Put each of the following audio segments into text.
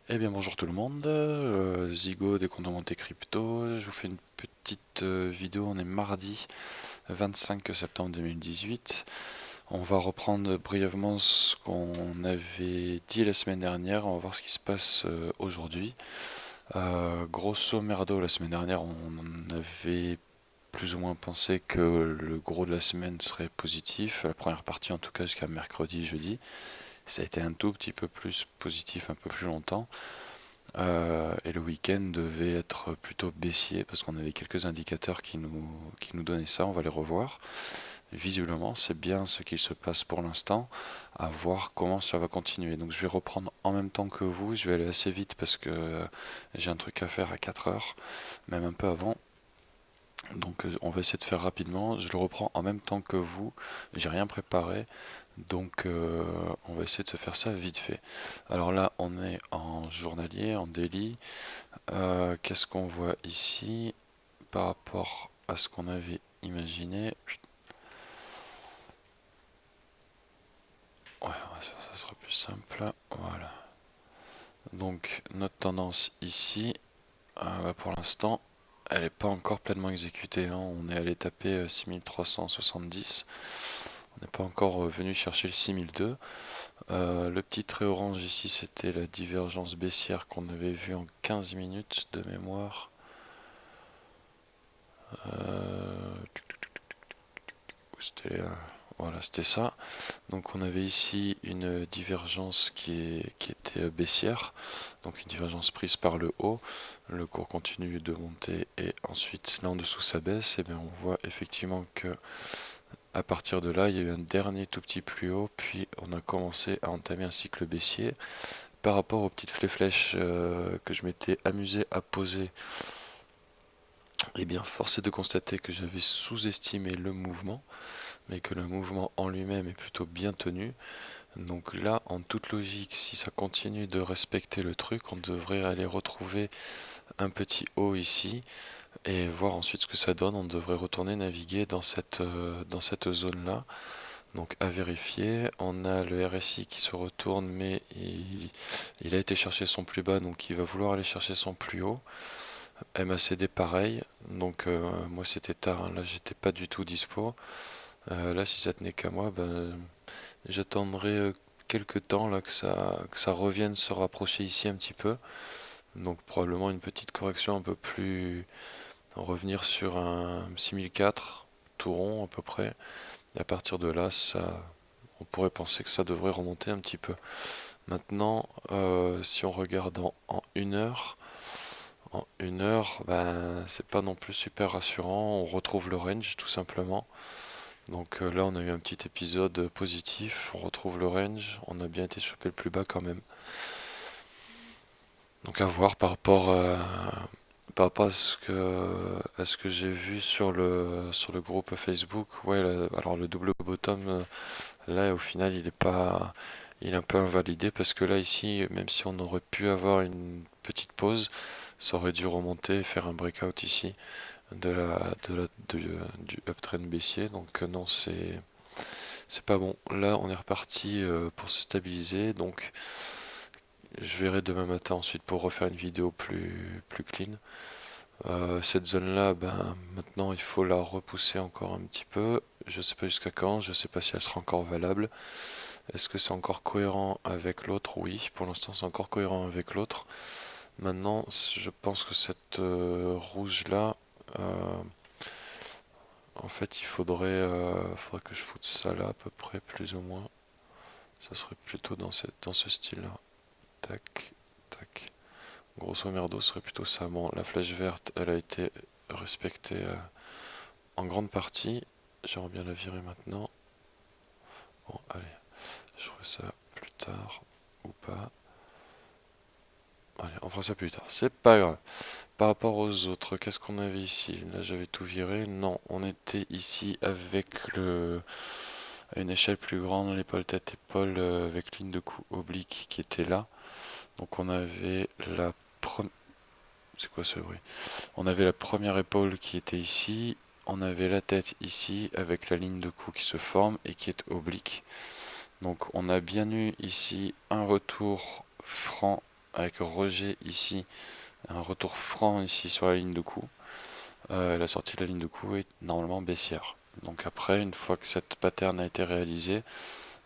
Eh bien bonjour tout le monde, Zigo des comptes Monte Crypto, je vous fais une petite vidéo, on est mardi 25 septembre 2018. On va reprendre brièvement ce qu'on avait dit la semaine dernière, on va voir ce qui se passe aujourd'hui. Grosso merdo, la semaine dernière on avait plus ou moins pensé que le gros de la semaine serait positif, la première partie en tout cas jusqu'à mercredi, jeudi. Ça a été un tout petit peu plus positif, un peu plus longtemps. Et le week-end devait être plutôt baissier parce qu'on avait quelques indicateurs qui nous donnaient ça, on va les revoir. Visiblement, c'est bien ce qu'il se passe pour l'instant, à voir comment ça va continuer. Donc je vais reprendre en même temps que vous, je vais aller assez vite parce que j'ai un truc à faire à 4 heures, même un peu avant. Donc on va essayer de faire rapidement, je le reprends en même temps que vous, j'ai rien préparé, donc on va essayer de se faire ça vite fait. Alors là on est en journalier, en daily. Qu'est-ce qu'on voit ici par rapport à ce qu'on avait imaginé? Ouais, ça sera plus simple. Voilà. Donc notre tendance ici, pour l'instant, elle n'est pas encore pleinement exécutée, hein. On est allé taper 6370. On n'est pas encore venu chercher le 6002. Le petit trait orange ici, c'était la divergence baissière qu'on avait vue en 15 minutes de mémoire. Euh, c'était voilà, c'était ça. Donc on avait ici une divergence qui était baissière, donc une divergence prise par le haut. Le cours continue de monter et ensuite là en dessous ça baisse. Et bien on voit effectivement que à partir de là il y a eu un dernier tout petit plus haut, puis on a commencé à entamer un cycle baissier. Par rapport aux petites flèches que je m'étais amusé à poser, et bien force est de constater que j'avais sous-estimé le mouvement, mais que le mouvement en lui-même est plutôt bien tenu. Donc là, en toute logique, si ça continue de respecter le truc, on devrait aller retrouver un petit haut ici et voir ensuite ce que ça donne. On devrait retourner naviguer dans cette zone-là. Donc à vérifier, on a le RSI qui se retourne, mais il a été chercher son plus bas, donc il va vouloir aller chercher son plus haut. MACD pareil, donc moi c'était tard, hein, là j'étais pas du tout dispo. Là si ça tenait qu'à moi, ben, j'attendrai quelques temps là que ça revienne se rapprocher ici un petit peu. Donc probablement une petite correction un peu plus, revenir sur un 6004 tout rond à peu près. Et à partir de là, on pourrait penser que ça devrait remonter un petit peu. Maintenant, si on regarde en 1 heure, ben, c'est pas non plus super rassurant. On retrouve le range tout simplement. Donc là, on a eu un petit épisode positif. On retrouve le range. On a bien été chopé le plus bas quand même. Donc à voir par rapport à ce que j'ai vu sur le groupe Facebook. Ouais, alors le double bottom, là, au final, il est un peu invalidé parce que là, ici, même si on aurait pu avoir une petite pause, ça aurait dû remonter et faire un breakout ici du uptrend baissier. Donc non, c'est pas bon. Là, on est reparti pour se stabiliser. Donc, je verrai demain matin ensuite pour refaire une vidéo plus clean. Cette zone-là, ben, maintenant, il faut la repousser encore un petit peu. Je sais pas jusqu'à quand. Je sais pas si elle sera encore valable. Est-ce que c'est encore cohérent avec l'autre? Oui, pour l'instant, c'est encore cohérent avec l'autre. Maintenant, je pense que cette rouge-là, euh, en fait, faudrait que je foute ça là à peu près, plus ou moins. Ça serait plutôt dans ce style-là. Tac, tac. Grosso merdo, ce serait plutôt ça. Bon, la flèche verte, elle a été respectée en grande partie. J'aimerais bien la virer maintenant. Bon, allez, je ferai ça plus tard ou pas. Allez, on fera ça plus tard. C'est pas grave. Par rapport aux autres, qu'est-ce qu'on avait ici? Là, j'avais tout viré. Non, on était ici avec à une échelle plus grande, l'épaule tête épaule avec ligne de cou oblique qui était là. Donc on avait la première. C'est quoi ce bruit? On avait la première épaule qui était ici. On avait la tête ici avec la ligne de cou qui se forme et qui est oblique. Donc on a bien eu ici un retour franc avec rejet ici, un retour franc ici sur la ligne de coup. La sortie de la ligne de coup est normalement baissière. Donc après, une fois que cette pattern a été réalisée,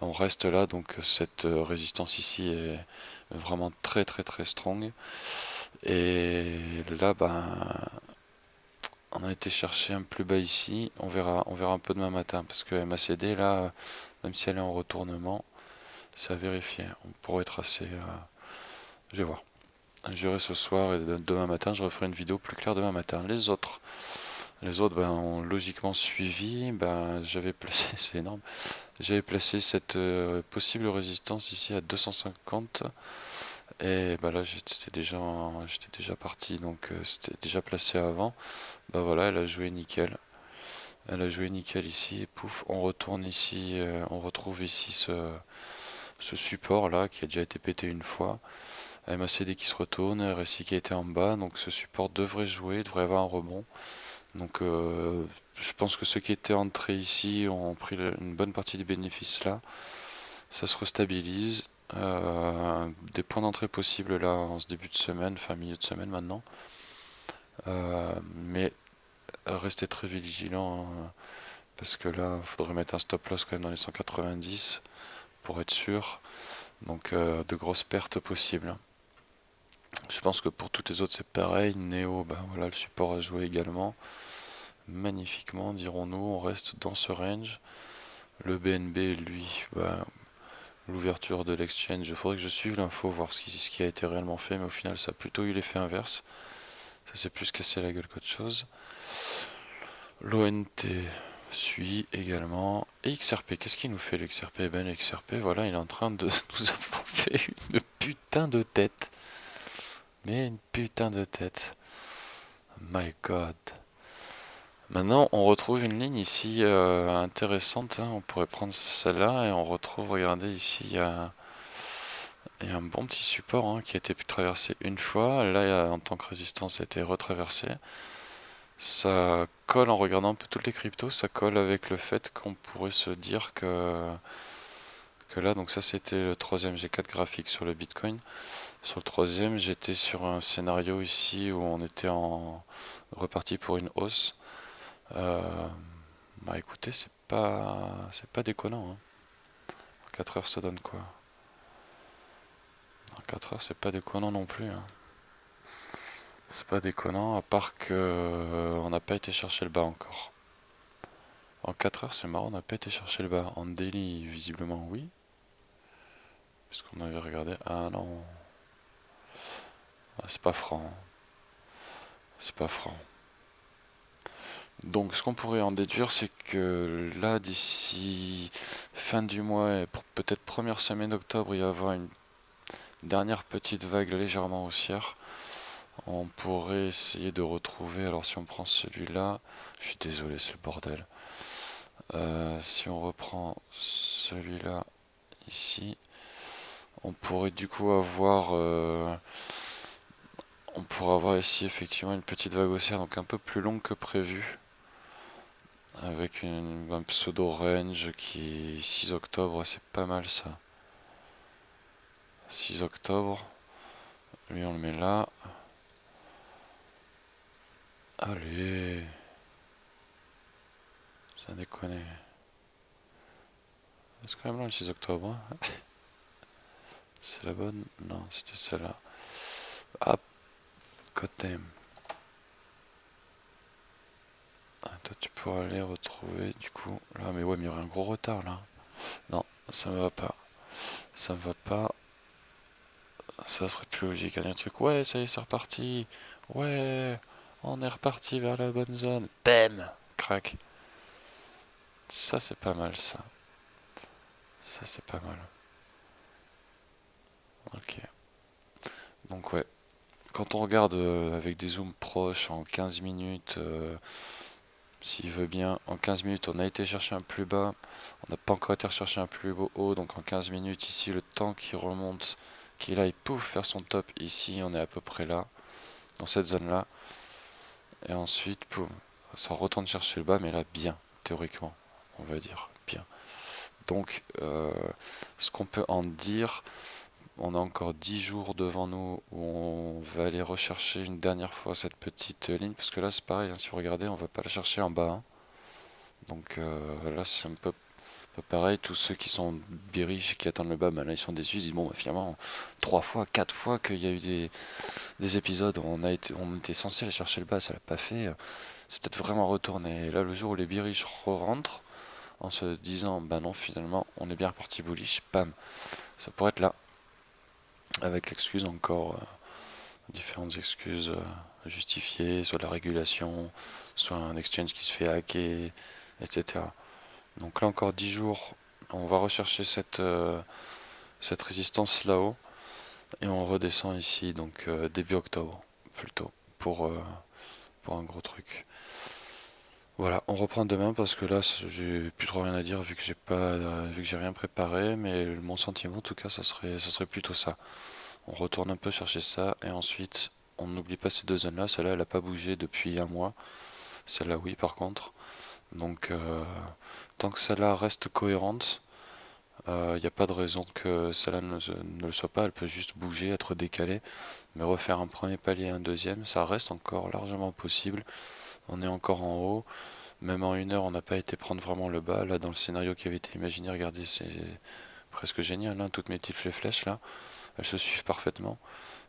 on reste là. Donc cette résistance ici est vraiment très très très strong. Et là, ben, on a été chercher un plus bas ici. On verra un peu demain matin parce que MACD là, même si elle est en retournement, c'est à vérifier. On pourrait tracer. Je vais voir. Je verrai ce soir et demain matin, je referai une vidéo plus claire demain matin. Les autres ben, ont logiquement suivi. Ben, j'avais placé, c'est énorme. J'avais placé cette possible résistance ici à 250. Et ben là, j'étais déjà parti, donc c'était déjà placé avant. Ben voilà, elle a joué nickel. Elle a joué nickel ici. Et pouf, on retourne ici. On retrouve ici ce support là qui a déjà été pété une fois. MACD qui se retourne, RSI qui a été en bas, donc ce support devrait jouer, devrait avoir un rebond. Donc je pense que ceux qui étaient entrés ici ont pris une bonne partie des bénéfices là. Ça se restabilise. Des points d'entrée possibles là en ce début de semaine, enfin milieu de semaine maintenant. Mais restez très vigilant hein, parce que là, il faudrait mettre un stop loss quand même dans les 190 pour être sûr. Donc de grosses pertes possibles. Je pense que pour toutes les autres c'est pareil. Neo, ben voilà, le support a joué également. Magnifiquement, dirons-nous, on reste dans ce range. Le BNB, lui, ben, l'ouverture de l'exchange, il faudrait que je suive l'info, voir ce qui a été réellement fait, mais au final ça a plutôt eu l'effet inverse. Ça s'est plus cassé la gueule qu'autre chose. L'ONT suit également. Et XRP, qu'est-ce qu'il nous fait l'XRP? Ben l'XRP, voilà, il est en train de nous avoir fait une putain de tête. Mais une putain de tête. My God. Maintenant, on retrouve une ligne ici intéressante. Hein. On pourrait prendre celle-là et on retrouve, regardez ici, il y a un bon petit support hein, qui a été traversé une fois. Là, en tant que résistance, ça a été retraversé. Ça colle en regardant un peu toutes les cryptos, ça colle avec le fait qu'on pourrait se dire que là, donc ça c'était le troisième G4 graphique sur le Bitcoin. Sur le troisième, j'étais sur un scénario ici où on était reparti pour une hausse. Bah écoutez, c'est pas déconnant. Hein. En 4 heures, ça donne quoi? En 4 heures, c'est pas déconnant non plus. Hein. C'est pas déconnant, à part que on n'a pas été chercher le bas encore. En 4 heures, c'est marrant, on n'a pas été chercher le bas. En daily, visiblement, oui. Puisqu'on avait regardé. Ah non. Ah, c'est pas franc. C'est pas franc. Donc, ce qu'on pourrait en déduire, c'est que là, d'ici fin du mois et peut-être première semaine d'octobre, il va y avoir une dernière petite vague légèrement haussière. On pourrait essayer de retrouver, alors si on prend celui-là, je suis désolé, c'est le bordel. Si on reprend celui-là ici, on pourrait du coup avoir, on pourrait avoir ici effectivement une petite vague haussière, donc un peu plus longue que prévu, avec un pseudo range qui est 6 octobre, c'est pas mal ça. 6 octobre, lui on le met là. Allez, ça déconne. C'est quand même là le 6 octobre. Hein. C'est la bonne? Non, c'était celle-là. Hop, Cotem. Ah, toi, tu pourras aller retrouver du coup. Là, mais ouais, mais il y aurait un gros retard là. Non, ça me va pas. Ça me va pas. Ça serait plus logique à dire un truc. Ouais, ça y est, c'est reparti. Ouais, on est reparti vers la bonne zone. Bam! Crac. Ça, c'est pas mal ça. Ça, c'est pas mal. Ok. Donc, ouais. Quand on regarde avec des zooms proches en 15 minutes, s'il veut bien, en 15 minutes, on a été chercher un plus bas. On n'a pas encore été chercher un plus haut. Donc en 15 minutes, ici, le temps qui remonte, qu'il aille pouf faire son top. Ici, on est à peu près là, dans cette zone-là. Et ensuite, poum, ça retourne chercher le bas, mais là, bien, théoriquement, on va dire, bien. Donc, ce qu'on peut en dire, On a encore 10 jours devant nous où on va aller rechercher une dernière fois cette petite ligne, parce que là c'est pareil, hein, si vous regardez, on va pas la chercher en bas, hein. Donc là c'est un peu pareil, tous ceux qui sont biriches et qui attendent le bas, ben là ils sont déçus, ils disent bon bah, finalement 3 fois, 4 fois qu'il y a eu des épisodes où on était censé aller chercher le bas, ça l'a pas fait, c'est peut-être vraiment retourné. Et là le jour où les biriches rentrent en se disant bah non finalement on est bien reparti bullish, bam, ça pourrait être là, avec l'excuse encore, différentes excuses justifiées, soit la régulation, soit un exchange qui se fait hacker, etc. Donc là encore 10 jours, on va rechercher cette résistance là-haut, et on redescend ici, donc début octobre, plutôt, pour un gros truc. Voilà, on reprend demain parce que là j'ai plus trop rien à dire vu que j'ai rien préparé, mais mon sentiment en tout cas ça serait plutôt ça. On retourne un peu chercher ça et ensuite on n'oublie pas ces deux zones là, celle-là elle a pas bougé depuis un mois, celle-là oui par contre. Donc tant que celle-là reste cohérente, il n'y a pas de raison que celle-là ne le soit pas, elle peut juste bouger, être décalée, mais refaire un premier palier et un deuxième, ça reste encore largement possible. On est encore en haut. Même en une heure, on n'a pas été prendre vraiment le bas. Là, dans le scénario qui avait été imaginé, regardez, c'est presque génial, hein, toutes mes petites flèches là, elles se suivent parfaitement.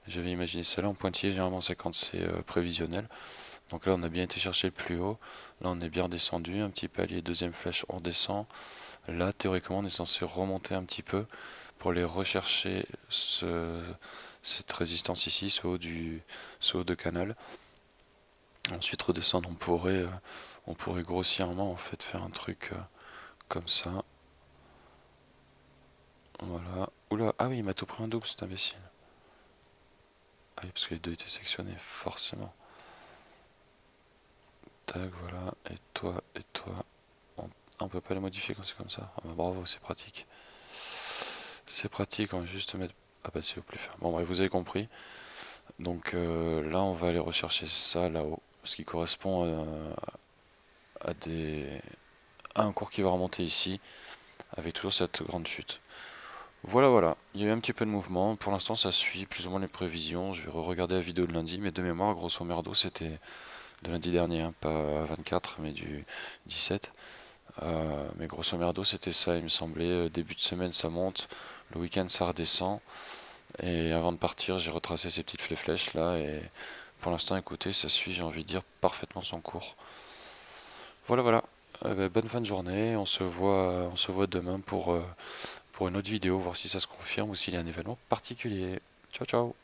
J'avais imaginé celle-là en pointillé, généralement c'est quand c'est prévisionnel. Donc là, on a bien été chercher le plus haut. Là, on est bien descendu, un petit palier, deuxième flèche, on descend. Là, théoriquement, on est censé remonter un petit peu pour aller rechercher cette résistance ici, ce haut de canal. Ensuite, redescendre, on pourrait grossièrement en fait faire un truc comme ça. Voilà. Oula, ah oui, il m'a tout pris un double, cet imbécile. Ah oui, parce que les deux étaient sectionnés, forcément. Tac, voilà. Et toi. On peut pas les modifier quand c'est comme ça. Ah bah bravo, c'est pratique. C'est pratique, on va juste mettre... Ah bah c'est au plus faire. Bon bref, vous avez compris. Donc là, on va aller rechercher ça là-haut. Ce qui correspond à à un cours qui va remonter ici, avec toujours cette grande chute. Voilà, voilà, il y a eu un petit peu de mouvement. Pour l'instant, ça suit plus ou moins les prévisions. Je vais re-regarder la vidéo de lundi, mais de mémoire, grosso merdo, c'était de lundi dernier, hein, pas 24, mais du 17. Mais grosso merdo, c'était ça, il me semblait. Début de semaine, ça monte. Le week-end, ça redescend. Et avant de partir, j'ai retracé ces petites flèches là. Et pour l'instant, écoutez, ça suit, j'ai envie de dire, parfaitement son cours. Voilà, voilà. Bonne fin de journée. On se voit demain pour une autre vidéo, voir si ça se confirme ou s'il y a un événement particulier. Ciao, ciao!